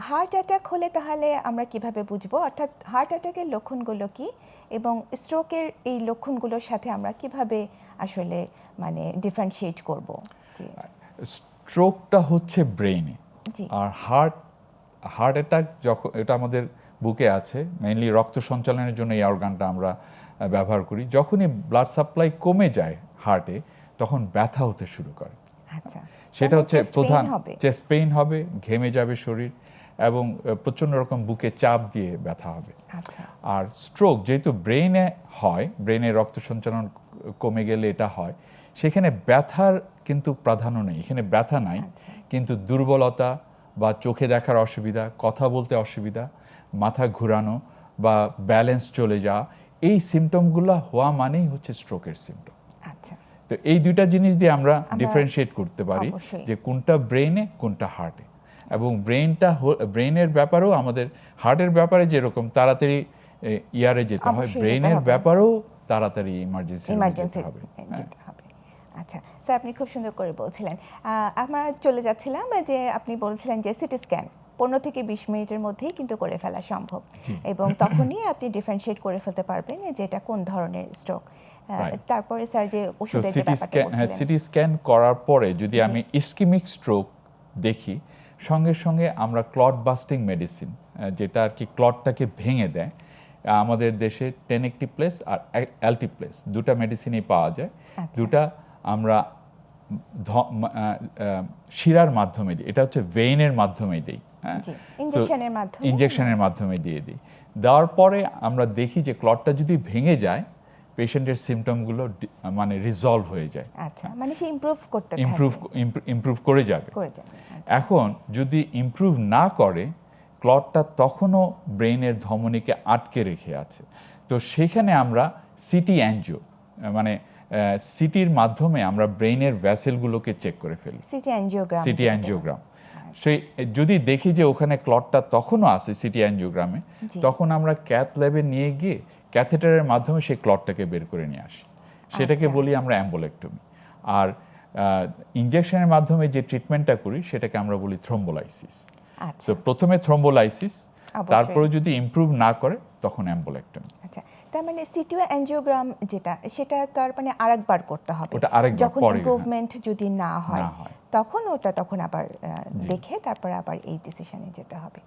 Heart attack হলে তাহলে আমরা কিভাবে বুঝবো, অর্থাৎ হার্ট অ্যাটাকের লক্ষণগুলো কি এবং স্ট্রোকের এই লক্ষণগুলোর সাথে আমরা কিভাবে আসলে মানে ডিফারেন্সিয়েট করব? স্ট্রোকটা হচ্ছে ব্রেইনে, জি আর হার্ট অ্যাটাক যখন এটা আমাদের বুকে আছে, মেইনলি রক্ত সঞ্চালনের জন্য এই অর্গানটা আমরা ব্যবহার করি। যখনই ব্লাড সাপ্লাই কমে যায় হার্টে, তখন ব্যথা হতে শুরু করে। আচ্ছা, সেটা হচ্ছে প্রধান হবে, চেস্ট পেইন হবে, ঘেমে যাবে শরীর এবং প্রচণ্ড রকম বুকে চাপ দিয়ে ব্যথা হবে। আচ্ছা, আর স্ট্রোক যেহেতু ব্রেইনে হয়, ব্রেইনে রক্ত সঞ্চালন কমে গেলে এটা হয়, সেখানে ব্যথার কিন্তু প্রাধান্য নেই, এখানে ব্যথা নাই, আচ্ছা, কিন্তু দুর্বলতা বা চোখে দেখার অসুবিধা, কথা বলতে অসুবিধা, মাথা ঘুরানো বা ব্যালেন্স চলে যাওয়া, এই সিমটমগুলো হওয়া মানেই হচ্ছে স্ট্রোকের সিমটম। আচ্ছা, তো এই দুইটা জিনিস দিয়ে আমরা ডিফারেন্সিয়েট করতে পারি অবশ্যই। যে কোনটা ব্রেইনে কোনটা হার্টে। এবং ব্রেইনের ব্যাপারেও আমাদের হার্টের ব্যাপারে যেরকম তাড়াতাড়ি ইয়ারে যেতে হয়, অবশ্যই ব্রেইনের যেতে হবে। ব্যাপারেও তাড়াতাড়ি ইমার্জেন্সি ইমার্জেন্সি হবে। যেতে হবে। আচ্ছা স্যার, আপনি খুব সুন্দর করে বলছিলেন। আমরা চলে যাচ্ছিলাম যে আপনি বলছিলেন যে সিটি স্ক্যান 15 থেকে 20 মিনিটের মধ্যেই কিন্তু করে ফেলা সম্ভব, এবং তখনই আপনি ডিফারেন্সিয়েট করে ফেলতে পারবেন যে এটা কোন ধরনের স্ট্রোক। তারপরে স্যার যে ওষুধের যে ব্যাপারটা বলছিলেন, সিটি স্ক্যান করার পরে যদি আমি ইসকেমিক স্ট্রোক দেখি, সঙ্গে সঙ্গে আমরা ক্লট বাস্টিং মেডিসিন, যেটা আর কি ক্লটটাকে ভেঙে দেয়, আমাদের দেশে টেনেকটিপ্লেস আর অ্যালটিপ্লেস দুটা মেডিসিনই পাওয়া যায়। দুটা আমরা শিরার মাধ্যমে দিই, এটা হচ্ছে ভেইনের মাধ্যমে দিই, হ্যাঁ, ইনজেকশনের মাধ্যমে দিয়ে দিই। দেওয়ার পরে আমরা দেখি যে ক্লটটা যদি ভেঙে যায়, পেশেন্টের সিমটমগুলো মানে রিজলভ হয়ে যায়। আচ্ছা, মানে সে ইমপ্রুভ করে যাবে। এখন যদি ইমপ্রুভ না করে, ক্লটটা তখনও ব্রেইনের ধমনীকে আটকে রেখে আছে, তো সেখানে আমরা সিটি অ্যাঞ্জিও মানে সিটির মাধ্যমে আমরা ব্রেইনের ভ্যাসেলগুলোকে চেক করে ফেলি, সিটি অ্যাঞ্জিওগ্রাম। সেই যদি দেখি যে ওখানে ক্লটটা তখনও আছে সিটি অ্যাঞ্জিওগ্রামে, তখন আমরা ক্যাথ ল্যাবে নিয়ে গিয়ে ক্যাথেটারের মাধ্যমে সেই ক্লটটাকে বের করে নিয়ে আসি, সেটাকে বলি আমরা অ্যাম্বোলেক্টমি। আর ইনজেকশনের মাধ্যমে যে ট্রিটমেন্টটা করি সেটাকে আমরা বলি থ্রোম্বোলাইসিস। তো প্রথমে থ্রোম্বোলাইসিস, তারপরে যদি ইমপ্রুভ না করে তখন অ্যাম্বোলেক্টমি। আচ্ছা, তার মানে সিটি অ্যাঞ্জিওগ্রাম যেটা, সেটা তার মানে আরেকবার করতে হবে, ওটা আরেকবার যখন ইমপ্রুভমেন্ট যদি না হয় তখন আবার দেখে তারপরে আবার এই ডিসিশনে যেতে হবে।